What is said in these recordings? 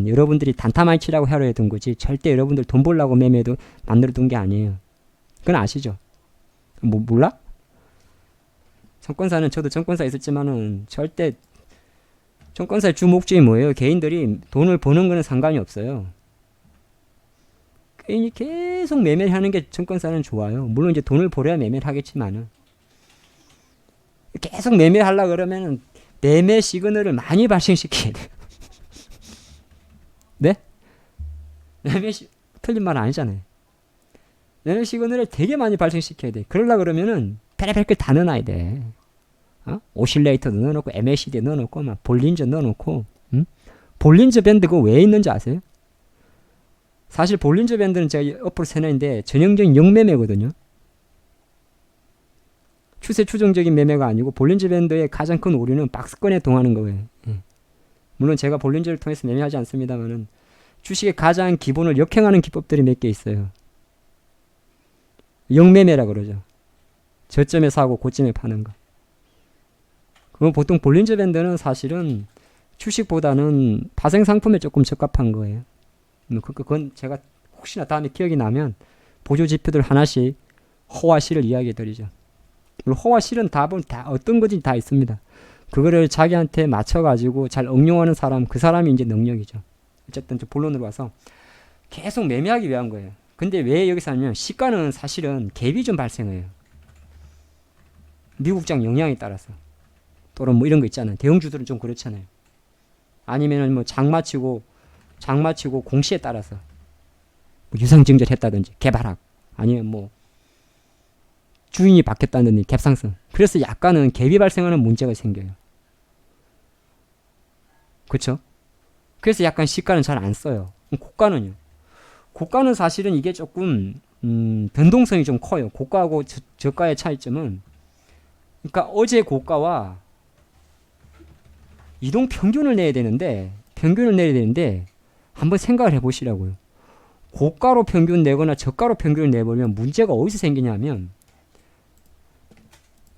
여러분들이 단타만 치라고 하려 했던 거지 절대 여러분들 돈 벌라고 매매도 만들어 둔 게 아니에요. 그건 아시죠? 뭐 몰라? 증권사는 저도 증권사 있었지만은 절대 증권사의 주 목적이 뭐예요? 개인들이 돈을 버는 거는 상관이 없어요. 개인이 계속 매매를 하는 게 증권사는 좋아요. 물론 이제 돈을 벌어야 매매를 하겠지만은 계속 매매를 하려고 그러면은 매매 시그널을 많이 발생시켜야 돼요. 네? 틀린 말 아니잖아요. 매매 시그널을 되게 많이 발생시켜야 돼. 그러려고 그러면은 별의별 걸 다 넣어놔야 돼. 오실레이터도 넣어놓고 MACD 넣어놓고 막 볼린저 넣어놓고 볼린저 밴드 그거 왜 있는지 아세요? 사실 볼린저 밴드는 제가 옆으로 세뇌인데 전형적인 역매매거든요. 추세 추종적인 매매가 아니고 볼린저 밴드의 가장 큰 오류는 박스권에 동하는 거예요. 물론 제가 볼린저를 통해서 매매하지 않습니다만은 주식의 가장 기본을 역행하는 기법들이 몇 개 있어요. 역매매라 그러죠. 저점에 사고 고점에 파는 거. 그럼 보통 볼린저 밴드는 사실은 주식보다는 파생상품에 조금 적합한 거예요. 그건 제가 혹시나 다음에 기억이 나면 보조 지표들 하나씩 허와 실을 이야기해 드리죠. 허와 실은 답은 다 어떤 거지 다 있습니다. 그거를 자기한테 맞춰가지고 잘 응용하는 사람, 그 사람이 이제 능력이죠. 어쨌든 본론으로 와서 계속 매매하기 위한 거예요. 근데 왜 여기서 하냐면 시가는 사실은 갭이 좀 발생해요. 미국장 영향에 따라서. 또는 뭐 이런 거 있잖아요. 대형주들은 좀 그렇잖아요. 아니면은 뭐 장 마치고 공시에 따라서 뭐 유상증자를 했다든지 개발학 아니면 뭐 주인이 바뀌었다든지 갭상승. 그래서 약간은 갭이 발생하는 문제가 생겨요. 그렇죠? 그래서 약간 시가는 잘 안 써요. 고가는요. 고가는 사실은 이게 조금 변동성이 좀 커요. 고가하고 저가의 차이점은 그러니까 어제 고가와 이동 평균을 내야 되는데 한번 생각을 해보시라고요. 고가로 평균 내거나 저가로 평균을 내보면 문제가 어디서 생기냐면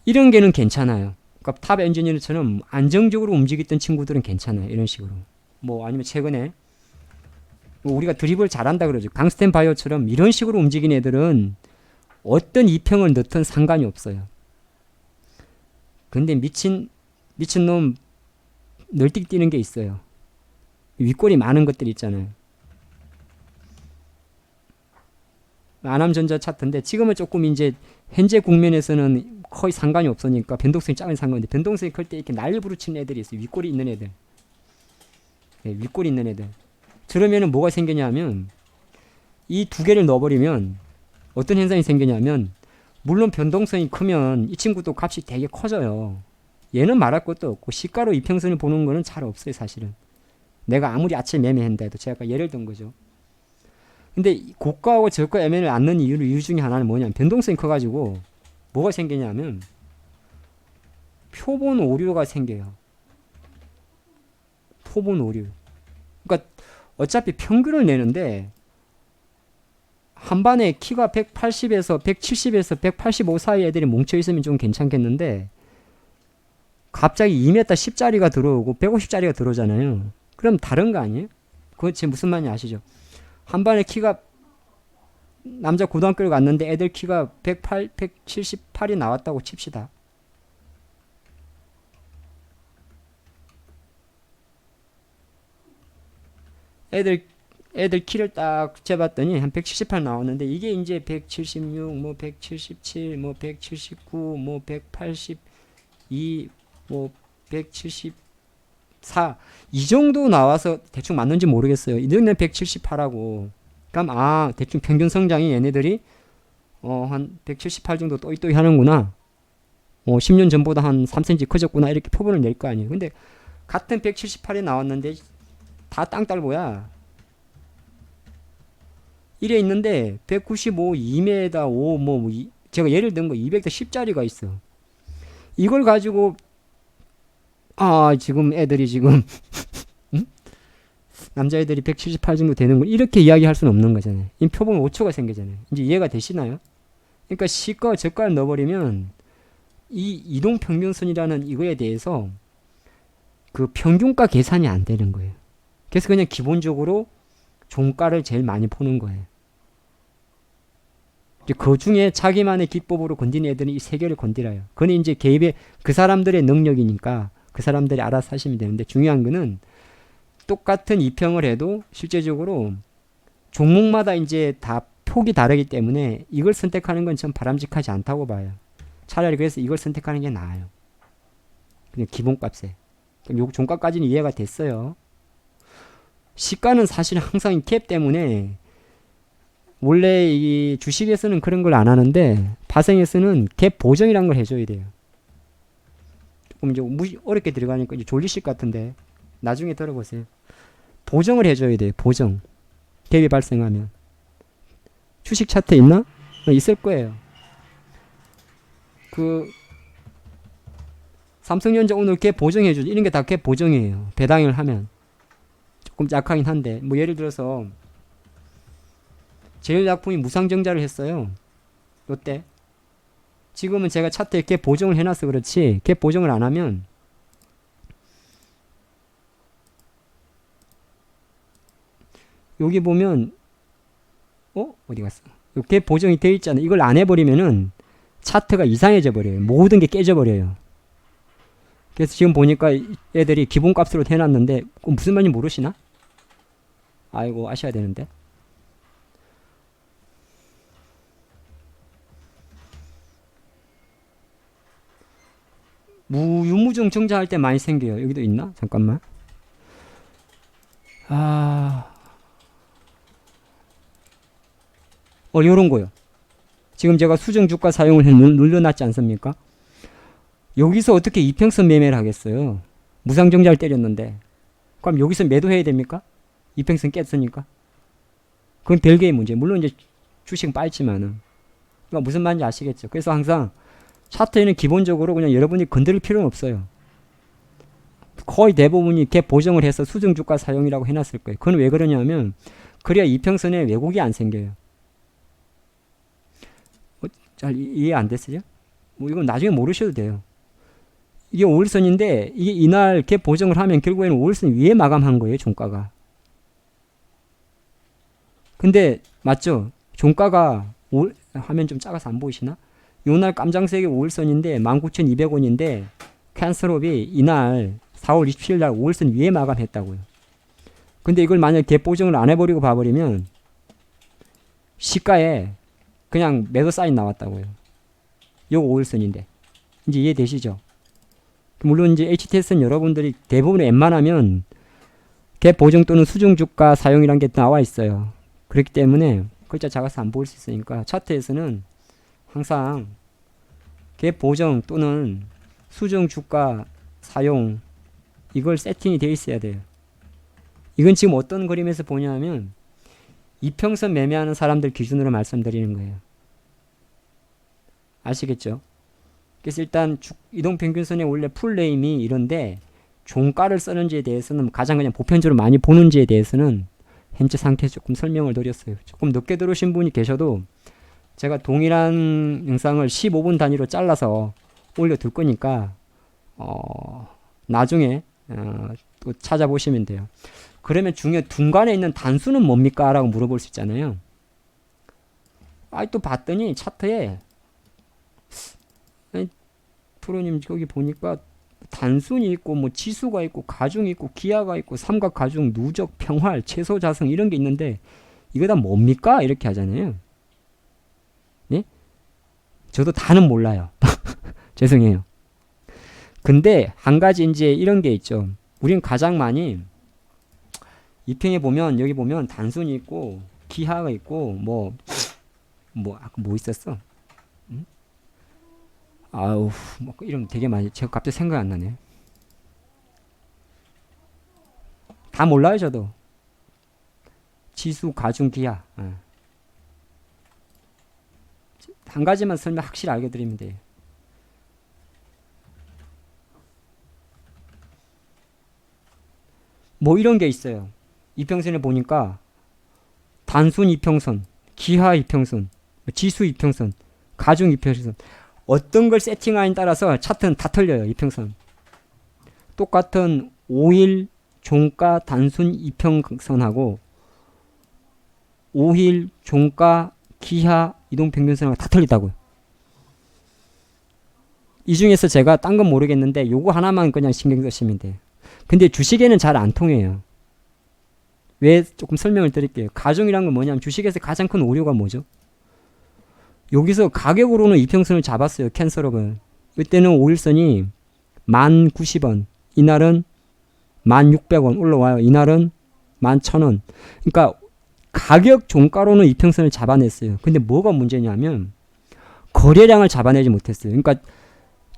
이런 게는 괜찮아요. 그러니까 탑 엔지니어처럼 안정적으로 움직였던 친구들은 괜찮아요. 이런 식으로. 뭐 아니면 최근에 뭐 우리가 드리블 잘한다 그러죠. 강스텐 바이오처럼 이런 식으로 움직인 애들은 어떤 이평을 넣든 상관이 없어요. 근데 미친놈 널뛰기 뛰는 게 있어요. 윗골이 많은 것들 있잖아요. 안암전자 차트인데 지금은 조금 이제 현재 국면에서는 거의 상관이 없으니까 변동성이 작은 상관인데 변동성이 클 때 이렇게 날부르치는 애들이 있어요. 윗골이 있는 애들. 네, 윗골이 있는 애들. 그러면은 뭐가 생기냐면 이 두 개를 넣어버리면 어떤 현상이 생기냐면 물론 변동성이 크면 이 친구도 값이 되게 커져요. 얘는 말할 것도 없고 시가로 이평선을 보는 거는 잘 없어요. 사실은. 내가 아무리 아침에 매매한다 해도 제가 예를 든 거죠. 근데 고가하고 저가 매매를 않는 이유 중에 하나는 뭐냐면 변동성이 커가지고 뭐가 생기냐면 표본 오류가 생겨요. 표본 오류. 그러니까 어차피 평균을 내는데 한반에 키가 180에서 170에서 185 사이 애들이 뭉쳐있으면 좀 괜찮겠는데 갑자기 2m 10짜리가 들어오고 150짜리가 들어오잖아요. 그럼 다른 거 아니에요? 그거 지금 무슨 말인지 아시죠? 한반에 키가 남자 고등학교를 갔는데 애들 키가 178이 나왔다고 칩시다. 애들 키를 딱 재봤더니 한 178 나왔는데 이게 이제 176, 뭐 177, 뭐 179, 뭐 182, 뭐 174 이 정도 나와서 대충 맞는지 모르겠어요. 이들은 178하고 그럼 대충 평균 성장이 얘네들이 한 178 정도 또이또이 하는구나. 10년 전보다 한 3cm 커졌구나 이렇게 표본을 낼 거 아니에요. 근데 같은 178이 나왔는데 다 땅딸보야. 이래 있는데 195, 2m 5, 뭐 제가 예를 든 거 200대 10짜리가 있어. 이걸 가지고 지금 애들이 지금 남자애들이 178 정도 되는군 이렇게 이야기할 수는 없는 거잖아요. 이 표본 오초가 생기잖아요. 이제 이해가 되시나요? 그러니까 시가 저가를 넣어버리면 이 이동평균선이라는 이거에 대해서 그 평균가 계산이 안 되는 거예요. 그래서 그냥 기본적으로 종가를 제일 많이 보는 거예요. 이제 그 중에 자기만의 기법으로 건드는 애들은 이 세 개를 건드려요. 그건 이제 개입의 그 사람들의 능력이니까 그 사람들이 알아서 하시면 되는데, 중요한 거는 똑같은 이평을 해도 실제적으로 종목마다 이제 다 폭이 다르기 때문에 이걸 선택하는 건 전 바람직하지 않다고 봐요. 차라리 그래서 이걸 선택하는 게 나아요. 그냥 기본값에. 요 종가까지는 이해가 됐어요. 시가는 사실 항상 캡 때문에 원래 이 주식에서는 그런 걸 안 하는데 파생에서는 캡 보정이라는 걸 해줘야 돼요. 조금 이제 어렵게 들어가니까 이제 졸리실 것 같은데 나중에 들어보세요. 보정을 해줘야 돼요. 보정. 캡이 발생하면. 주식 차트 있나? 있을 거예요. 그 삼성전자 오늘 캡 보정해주죠. 이런 게 다 캡 보정이에요. 배당을 하면. 조금 약하긴 한데 뭐 예를 들어서 제일약품이 무상증자를 했어요. 요때 지금은 제가 차트에 캡 보정을 해놔서 그렇지 캡 보정을 안 하면 여기 보면 어디 갔어? 캡 보정이 돼 있잖아요. 이걸 안 해버리면은 차트가 이상해져 버려요. 모든 게 깨져 버려요. 그래서 지금 보니까 애들이 기본값으로 해놨는데 무슨 말인지 모르시나? 아이고 아셔야 되는데. 유무증 증자할 때 많이 생겨요. 여기도 있나? 잠깐만. 요런 거요. 지금 제가 수정 주가 사용을 눌러놨지 않습니까? 여기서 어떻게 이평선 매매를 하겠어요? 무상증자를 때렸는데. 그럼 여기서 매도해야 됩니까? 이평선 깼으니까. 그건 별개의 문제. 물론 이제 주식은 빠지만은. 그러니까 무슨 말인지 아시겠죠? 그래서 항상 차트에는 기본적으로 그냥 여러분이 건드릴 필요는 없어요. 거의 대부분이 갭 보정을 해서 수정 주가 사용이라고 해놨을 거예요. 그건 왜 그러냐면 그래야 이평선에 왜곡이 안 생겨요. 잘 이해 안 됐어요? 뭐 이건 나중에 모르셔도 돼요. 이게 5일선인데 이게 이날 갭 보정을 하면 결국에는 5일선 위에 마감한 거예요. 종가가. 근데 맞죠? 종가가 화면 좀 작아서 안 보이시나? 요날 깜장색의 5일선인데 19,200원인데 캔슬업이 이날 4월 27일 날 5일선 위에 마감했다고요. 근데 이걸 만약 갭 보정을 안 해버리고 봐버리면 시가에 그냥 매도 사인 나왔다고요. 요거 5일선인데 이제 이해되시죠? 물론 이제 HTS는 여러분들이 대부분 웬만하면 갭 보정 또는 수중 주가 사용이란 게 나와 있어요. 그렇기 때문에 글자 작아서 안 보일 수 있으니까 차트에서는 항상 갭 보정 또는 수중 주가 사용 이걸 세팅이 되어 있어야 돼요. 이건 지금 어떤 그림에서 보냐면 이평선 매매하는 사람들 기준으로 말씀드리는 거예요. 아시겠죠? 그래서 일단 이동평균선의 원래 풀네임이 이런데 종가를 쓰는지에 대해서는 가장 그냥 보편적으로 많이 보는지에 대해서는 현재 상태에서 조금 설명을 드렸어요. 조금 늦게 들어오신 분이 계셔도 제가 동일한 영상을 15분 단위로 잘라서 올려둘 거니까 나중에 또 찾아보시면 돼요. 그러면 중간에 있는 단수는 뭡니까? 라고 물어볼 수 있잖아요. 또 봤더니 차트에 프로님 거기 보니까 단순이 있고 뭐 지수가 있고 가중이 있고 기하가 있고 삼각 가중 누적 평활 최소 자성 이런 게 있는데 이거 다 뭡니까? 이렇게 하잖아요. 예? 저도 다는 몰라요. 죄송해요. 근데 한 가지 이제 이런 게 있죠. 우린 가장 많이 이평에 보면 여기 보면 단순이 있고 기하가 있고 아까 뭐 있었어? 응? 아우 뭐 이름 되게 많이 제가 갑자기 생각 안 나네. 다 몰라요 저도. 지수 가중 기하 한 가지만 설명 확실히 알게 드리면 돼요. 뭐 이런 게 있어요. 이평선에 보니까 단순 이평선, 기하 이평선, 지수 이평선, 가중 이평선 어떤 걸 세팅하냐에 따라서 차트는 다 틀려요. 이평선. 똑같은 5일, 종가 단순 이평선하고 5일 종가 기하 이동평균선하고 다 틀리다고요. 이 중에서 제가 딴 건 모르겠는데 요거 하나만 그냥 신경 쓰시면 돼요. 근데 주식에는 잘 안 통해요. 왜 조금 설명을 드릴게요. 가중이란 건 뭐냐면 주식에서 가장 큰 오류가 뭐죠? 여기서 가격으로는 이평선을 잡았어요. 캔슬업을. 이때는 5일선이 1090원. 이날은 1600원 올라와요. 이날은 11,000원. 그러니까 가격 종가로는 이평선을 잡아냈어요. 근데 뭐가 문제냐면 거래량을 잡아내지 못했어요. 그러니까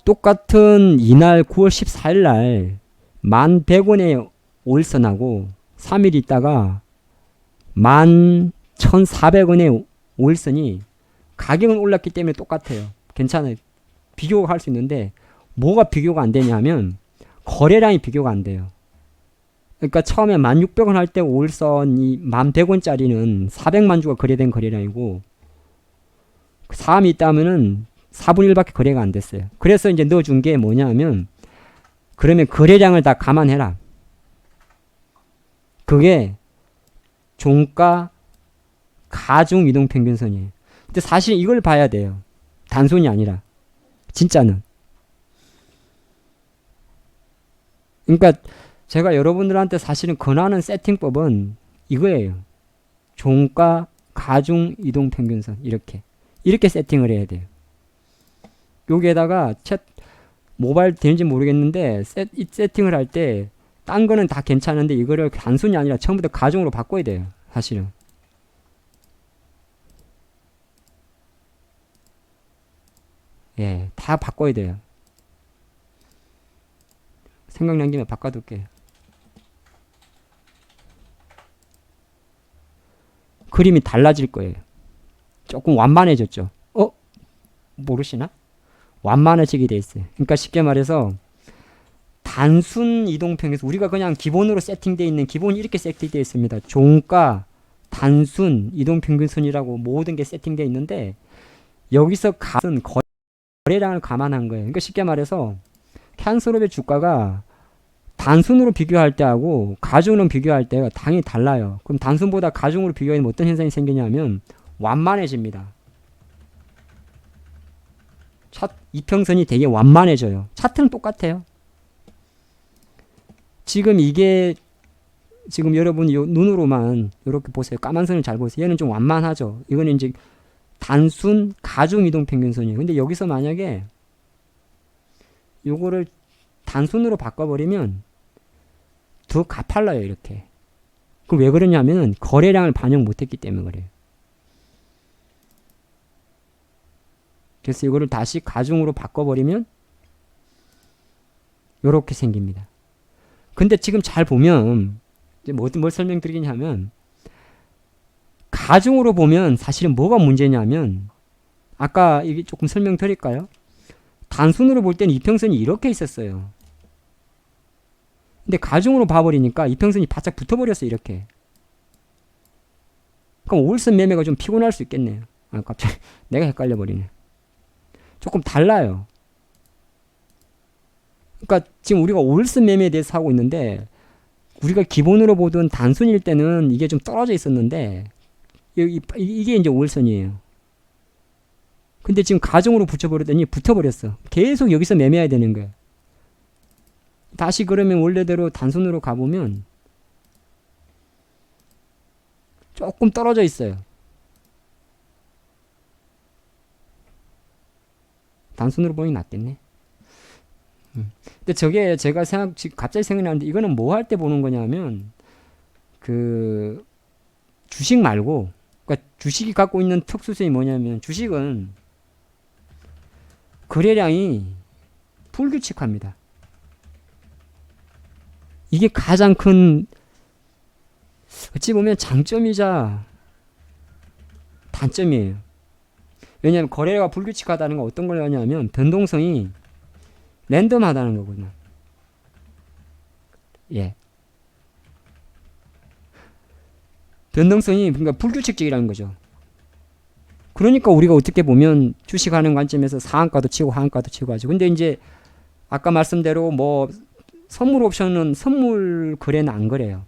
똑같은 이날 9월 14일 날 1100원의 5일선하고 3일 있다가 11,400원의 5일선이 가격은 올랐기 때문에 똑같아요. 괜찮아요. 비교할 수 있는데 뭐가 비교가 안 되냐면 거래량이 비교가 안 돼요. 그러니까 처음에 1600원 할 때 5일선이 1100원짜리는 400만 주가 거래된 거래량이고 4암이 있다면은 4분의 1밖에 거래가 안 됐어요. 그래서 이제 넣어준 게 뭐냐면 그러면 거래량을 다 감안해라. 그게 종가 가중 이동평균선이에요. 근데 사실 이걸 봐야 돼요. 단순이 아니라 진짜는. 그러니까 제가 여러분들한테 사실은 권하는 세팅법은 이거예요. 종가 가중 이동평균선 이렇게 세팅을 해야 돼요. 여기에다가 모바일 되는지 모르겠는데 이 세팅을 할 때 딴 거는 다 괜찮은데 이거를 단순이 아니라 처음부터 가중으로 바꿔야 돼요. 사실은. 예, 다 바꿔야 돼요. 생각난 김에 바꿔둘게요. 그림이 달라질 거예요. 조금 완만해졌죠. 모르시나? 완만해지게 돼 있어요. 그러니까 쉽게 말해서 단순 이동평균선 우리가 그냥 기본으로 세팅되어 있는 기본이 이렇게 세팅되어 있습니다. 종가 단순 이동평균선이라고 모든 게 세팅되어 있는데 여기서 값은 거래량을 감안한 거예요. 그러니까 쉽게 말해서 캔슬업의 주가가 단순으로 비교할 때하고 가중으로 비교할 때가 당연히 달라요. 그럼 단순보다 가중으로 비교하면 어떤 현상이 생기냐면 완만해집니다. 이평선이 되게 완만해져요. 차트는 똑같아요. 지금 이게 지금 여러분이 눈으로만 이렇게 보세요. 까만 선을 잘 보세요. 얘는 좀 완만하죠. 이거는 이제 단순 가중 이동평균선이에요. 근데 여기서 만약에 요거를 단순으로 바꿔버리면 더 가팔라요. 이렇게. 그럼 왜 그러냐면 거래량을 반영 못했기 때문에 그래요. 그래서 이거를 다시 가중으로 바꿔버리면 요렇게 생깁니다. 근데 지금 잘 보면 이제 뭘 설명드리냐면 가중으로 보면 사실은 뭐가 문제냐면 아까 이게 조금 설명드릴까요? 단순으로 볼 때는 이평선이 이렇게 있었어요. 근데 가중으로 봐버리니까 이평선이 바짝 붙어버렸어요. 이렇게. 그럼 5일선 매매가 좀 피곤할 수 있겠네요. 갑자기 내가 헷갈려버리네. 조금 달라요. 그러니까 지금 우리가 5일선 매매에 대해서 하고 있는데 우리가 기본으로 보던 단순일 때는 이게 좀 떨어져 있었는데 이게 이제 5일선이에요. 근데 지금 가중으로 붙여버렸더니 붙어버렸어. 계속 여기서 매매해야 되는 거예요. 다시 그러면 원래대로 단순으로 가보면 조금 떨어져 있어요. 단순으로 보니 낫겠네. 근데 저게 제가 지금 갑자기 생각나는데 이거는 뭐 할 때 보는 거냐면 그 주식 말고 그러니까 주식이 갖고 있는 특수성이 뭐냐면 주식은 거래량이 불규칙합니다. 이게 가장 큰 어찌 보면 장점이자 단점이에요. 왜냐하면 거래가 불규칙하다는 건 어떤 걸 하냐면 변동성이 랜덤하다는 거거든요. 예. 변동성이 그러니까 불규칙적이라는 거죠. 그러니까 우리가 어떻게 보면 주식하는 관점에서 상한가도 치고 하한가도 치고 하죠. 근데 이제 아까 말씀대로 뭐 선물 옵션은 선물 거래는 안 그래요.